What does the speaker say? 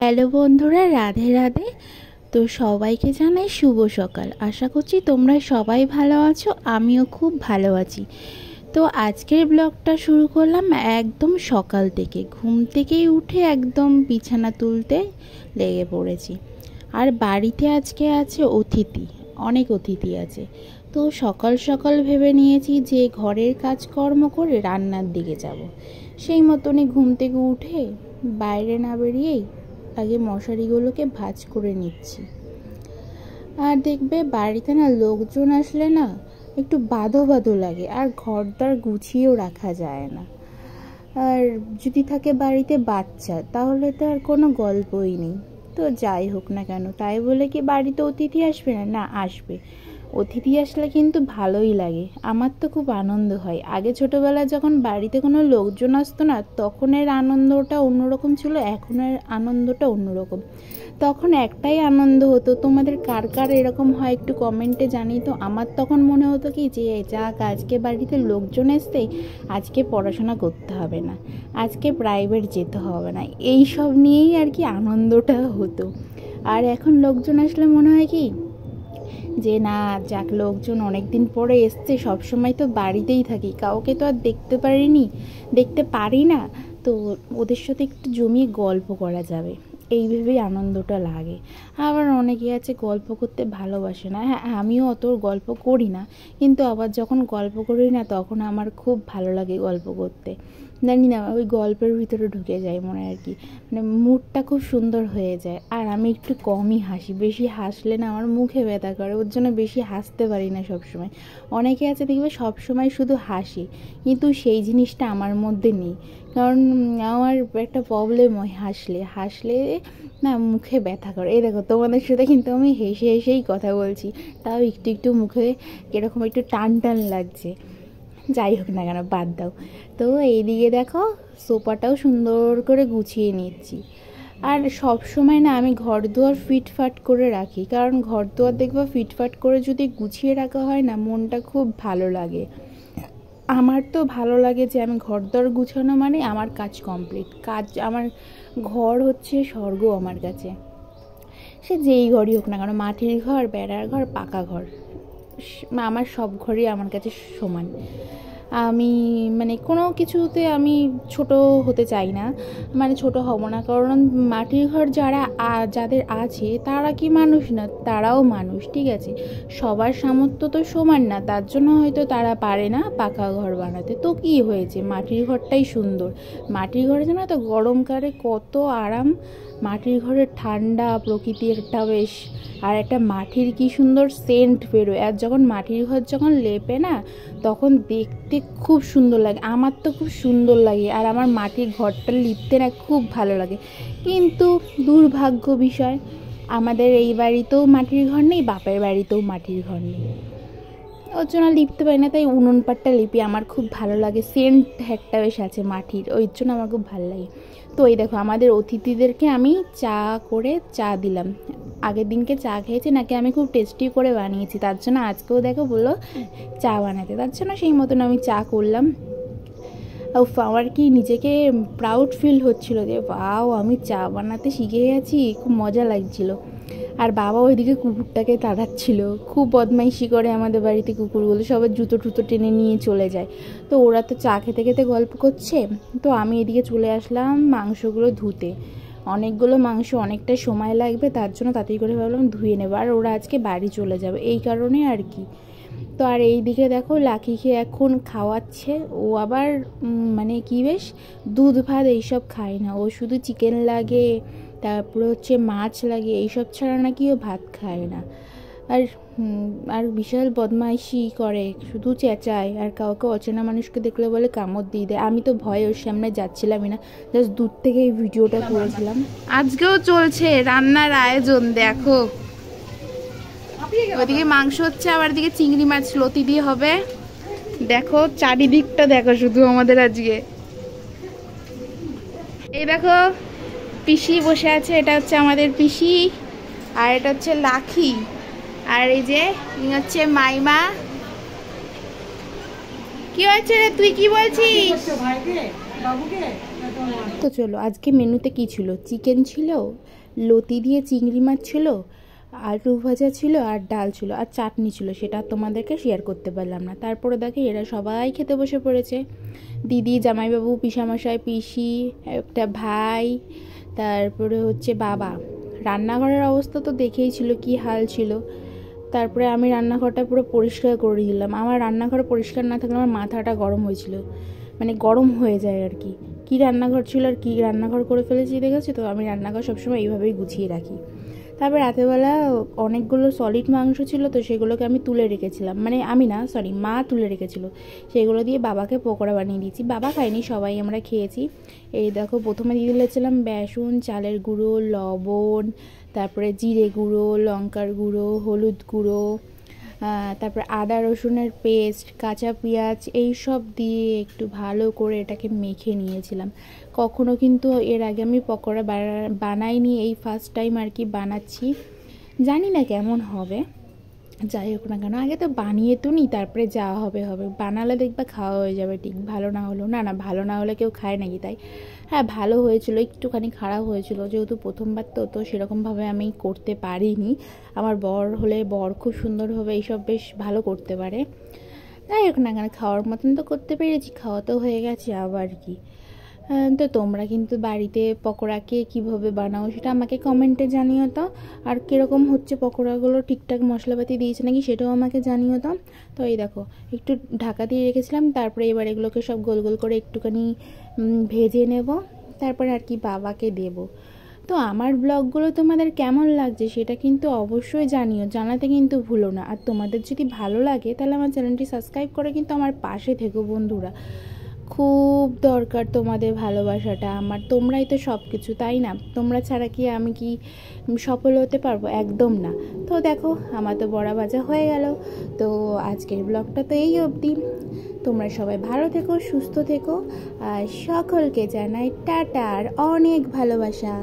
Hello বন্ধুরা, রাধে রাধে। তো সবাইকে জানাই শুভ সকাল। আশা করছি তোমরা সবাই ভালো আছো, আমিও খুব ভালো আছি। তো আজকের ব্লগটা শুরু করলাম একদম সকাল থেকে। ঘুম থেকেই উঠে একদম বিছানা তুলতে লেগে পড়েছি। আর বাড়িতে আজকে আছে অতিথি, অনেক অতিথি আছে। তো সকাল সকাল ভেবে নিয়েছি যে ঘরের কাজকর্ম করে রান্নার দিকে যাব। সেই মতনই ঘুম থেকে উঠে বাইরে না বেরিয়েই আগে মশারিগুলোকে ভাঁজ করে নিচ্ছি। আর দেখবে বাড়িতে না লোকজন আসলে না একটু বাঁধো বাঁধো লাগে, আর ঘরদার গুছিয়েও রাখা যায় না। আর যদি থাকে বাড়িতে বাচ্চা, তাহলে তো আর কোনো গল্পই নেই। তো যাই হোক না কেন, তাই বলে কি বাড়িতে অতিথি আসবে না? না, আসবে। অতিথি আসলে কিন্তু ভালোই লাগে, আমার তো খুব আনন্দ হয়। আগে ছোটোবেলায় যখন বাড়িতে কোনো লোকজন আসতো না, তখনের আনন্দটা অন্যরকম ছিল, এখনের আনন্দটা অন্যরকম। তখন একটাই আনন্দ হতো। তোমাদের কার কার এরকম হয় একটু কমেন্টে জানিয়ে। তো আমার তখন মনে হতো কি যে যাক, আজকে বাড়িতে লোকজন এসছে, আজকে পড়াশোনা করতে হবে না, আজকে প্রাইভেট যেতে হবে না, এই সব নিয়েই আর কি আনন্দটা হতো। আর এখন লোকজন আসলে মনে হয় কি যে না, যাক লোকজন অনেক দিন পরে এসছে, সবসময় তো বাড়িতেই থাকি, কাউকে তো আর দেখতে পারি না, তো ওদের সাথে একটু জমিয়ে গল্প করা যাবে, এই ভেবেই আনন্দটা লাগে। আবার অনেকে আছে গল্প করতে ভালোবাসে না। হ্যাঁ, আমিও অত গল্প করি না, কিন্তু আবার যখন গল্প করি না তখন আমার খুব ভালো লাগে গল্প করতে। জানি না, ওই গল্পের ভিতরে ঢুকে যায় মনে আর কি, মানে মুডটা খুব সুন্দর হয়ে যায়। আর আমি একটু কমই হাসি, বেশি হাসলে না আমার মুখে ব্যথা করে, ওর জন্য বেশি হাসতে পারি না সবসময়। অনেকে আছে দেখবে সবসময় শুধু হাসি, কিন্তু সেই জিনিসটা আমার মধ্যে নেই। কারণ আমার একটা প্রবলেম হয়, হাসলে না মুখে ব্যথা করে। এই দেখো, তোমাদের সাথে কিন্তু আমি হেসে হেসেই কথা বলছি, তাও একটু একটু মুখে কীরকম একটু টান টান লাগছে। যাই হোক না কেন, বাদ দাও। তো এইদিকে দেখো, সোফাটাও সুন্দর করে গুছিয়ে নিচ্ছি। আর সব সময় না আমি ঘর দুয়ার ফিটফাট করে রাখি, কারণ ঘর দুয়ার দেখবা ফিটফাট করে যদি গুছিয়ে রাখা হয় না, মনটা খুব ভালো লাগে। আমার তো ভালো লাগে যে আমি ঘর দুয়ার গুছানো মানে আমার কাজ কমপ্লিট। আমার ঘর হচ্ছে স্বর্গ আমার কাছে। সে যেই ঘরই হোক না কেন, মাটির ঘর, বেড়ার ঘর, পাকা ঘর, আমার সব ঘরই আমার কাছে সমান। আমি মানে কোনো কিছুতে আমি ছোট হতে চাই না, মানে ছোট হব না। কারণ মাটির ঘর যাদের আছে তারা কি মানুষ না? তারাও মানুষ, ঠিক আছে। সবার সামর্থ্য তো সমান না, তার জন্য হয়তো তারা পারে না পাকা ঘর বানাতে। তো কি হয়েছে, মাটির ঘরটাই সুন্দর। মাটির ঘরে জানো তো গরমকালে কত আরাম, মাটির ঘরে ঠান্ডা, প্রকৃতিরটা বেশ, আর একটা মাটির কি সুন্দর সেন্ট বেরোয়। আর যখন মাটির ঘর যখন লেপে না, তখন দেখতে খুব সুন্দর লাগে। আমার তো খুব সুন্দর লাগে, আর আমার মাটির ঘরটা লিপতে না খুব ভালো লাগে। কিন্তু দুর্ভাগ্য বিষয়, আমাদের এই বাড়িতেও মাটির ঘর নেই, বাপের বাড়িতেও মাটির ঘর নেই, ওর জন্য লিপতে পারি না। তাই উনুন পাটটা লিপি, আমার খুব ভালো লাগে। সেন্ট একটা বেশ আছে মাটির, ওই জন্য আমার খুব ভালো লাগে। তো এই দেখো, আমাদের অতিথিদেরকে আমি চা দিলাম। আগের দিনকে চা খেয়েছি নাকি, আমি খুব টেস্টি করে বানিয়েছি, তার জন্য আজকেও দেখো বললো চা বানাতে, তার জন্য সেই মতন আমি চা করলাম। আমার কি নিজেকে প্রাউড ফিল হচ্ছিল যে বাও, আমি চা বানাতে শিখে গেছি, খুব মজা লাগছিল। আর বাবা ওইদিকে কুকুরটাকে তাড়াচ্ছিল, খুব বদমাইশি করে আমাদের বাড়িতে কুকুরগুলো, সবার জুতো টুতো টেনে নিয়ে চলে যায়। তো ওরা তো চা খেতে খেতে গল্প করছে, তো আমি এদিকে চলে আসলাম মাংসগুলো ধুতে। অনেকগুলো মাংস, অনেকটা সময় লাগবে, তার জন্য তাড়াতাড়ি করে ভাবলাম ধুয়ে নেবো। আর ওরা আজকে বাড়ি চলে যাবে, এই কারণে আর কি। তো আর এই দিকে দেখো, লাকিকে এখন খাওয়াচ্ছে। ও আবার মানে কি বেশ দুধ ভাত এইসব খায় না, ও শুধু চিকেন লাগে, তারপরে হচ্ছে মাছ লাগে, এইসব ছাড়া নাকি ও ভাত খায় না। আর বিশাল বদমাইশি করে, শুধু চেঁচায়, আর কাউকে অচেনা মানুষকে দেখলে বলে কামড় দিয়ে দেয়। আমি তো ভয়ে ওর সামনে যাচ্ছিলামই না, জাস্ট দূর থেকে এই ভিডিওটা করেছিলাম। আজকেও চলছে রান্নার আয়োজন, দেখো ওইদিকে মাংস হচ্ছে, আবার দিকে চিংড়ি মাছ লতি দিয়ে হবে। দেখো চারিদিকটা দেখো শুধু আমাদের আজকে। এই দেখো পিসি বসে আছে, এটা হচ্ছে আমাদের পিসি, আর এটা হচ্ছে লাখি, আর এই যে হচ্ছে মাইমা। কি হয়েছে রে, তুই কি বলছিস? তো চলো, আজকে মেনুতে কি ছিল? চিকেন ছিল, লতি দিয়ে চিংড়ি মাছ ছিল, আলু ভাজা ছিল, আর ডাল ছিল, আর চাটনি ছিল। সেটা তোমাদেরকে শেয়ার করতে পারলাম না। তারপরে দেখে এরা সবাই খেতে বসে পড়েছে। দিদি, জামাইবাবু, পিসামশাই, পিসি, একটা ভাই, তারপরে হচ্ছে বাবা। রান্নাঘরের অবস্থা তো দেখেই ছিল কি হাল ছিল। তারপরে আমি রান্নাঘরটা পুরো পরিষ্কার করে দিলাম। আমার রান্নাঘর পরিষ্কার না থাকলে আমার মাথাটা গরম হয়েছিল, মানে গরম হয়ে যায় আর কি। কী রান্নাঘর ছিল আর কী রান্নাঘর করে ফেলেছি দেখেছি তো। আমি রান্নাঘর সবসময় এইভাবেই গুছিয়ে রাখি। তারপর রাতেরবেলা অনেকগুলো সলিড মাংস ছিল, তো সেগুলোকে আমি তুলে রেখেছিলাম, মানে আমি না, সরি, মা তুলে রেখেছিল। সেগুলো দিয়ে বাবাকে পকোড়া বানিয়ে দিয়েছি। বাবা খাইনি, সবাই আমরা খেয়েছি। এই দেখো, প্রথমে দিয়ে দিয়েছিলাম বেসন, চালের গুঁড়ো, লবণ, তারপরে জিরে গুঁড়ো, লঙ্কার গুঁড়ো, হলুদ গুঁড়ো, তারপরে আদা রসুনের পেস্ট, কাঁচা পেঁয়াজ, এই সব দিয়ে একটু ভালো করে এটাকে মেখে নিয়েছিলাম। কখনো কিন্তু এর আগে আমি পকোড়া বানাইনি, এই ফার্স্ট টাইম আর কি বানাচ্ছি। জানি না কেমন হবে, যাই হোক না কেন, আগে তো বানিয়ে তো নিই, তারপরে যা হবে হবে। বানালে দেখবা খাওয়া হয়ে যাবে ঠিক। ভালো না হলেও না, ভালো না হলে কেউ খায় নাকি তাই? হ্যাঁ, ভালো হয়েছিল, একটুখানি খারাপ হয়েছিল, যেহেতু প্রথমবার তো সেরকমভাবে আমি করতে পারিনি। আমার বর হলে, বর খুব সুন্দরভাবে এইসব বেশ ভালো করতে পারে। যাই হোক না কেন, খাওয়ার মতন তো করতে পেরেছি, খাওয়া তো হয়ে গেছে, আবার কি। তো তোমরা কিন্তু বাড়িতে পকোড়াকে কীভাবে বানাও সেটা আমাকে কমেন্টে জানিও তো। আর কীরকম হচ্ছে পকোড়াগুলো, ঠিকঠাক মশলাপাতি দিয়েছে নাকি সেটাও আমাকে জানিও তো। তো এই দেখো, একটু ঢাকা দিয়ে রেখেছিলাম। তারপরে এবার এগুলোকে সব গোল গোল করে একটুখানি ভেজে নেব, তারপরে আর কি বাবাকে দেব। তো আমার ব্লগগুলো তোমাদের কেমন লাগছে সেটা কিন্তু অবশ্যই জানিও, জানাতে কিন্তু ভুলো না। আর তোমাদের যদি ভালো লাগে তাহলে আমার চ্যানেলটি সাবস্ক্রাইব করে কিন্তু আমার পাশে থেকো বন্ধুরা। খুব দরকার তোমাদের ভালোবাসাটা আমার। তোমরাই তো সব কিছু, তাই না? তোমরা ছাড়া কি আমি কি সফল হতে পারবো? একদম না। তো দেখো, আমার তো বড়া ভাজা হয়ে গেল। তো আজকের ব্লগটা তো এই অবধি। তোমরা সবাই ভালো থেকো, সুস্থ থেকো, আর সকলকে জানাই টাটা আর অনেক ভালোবাসা।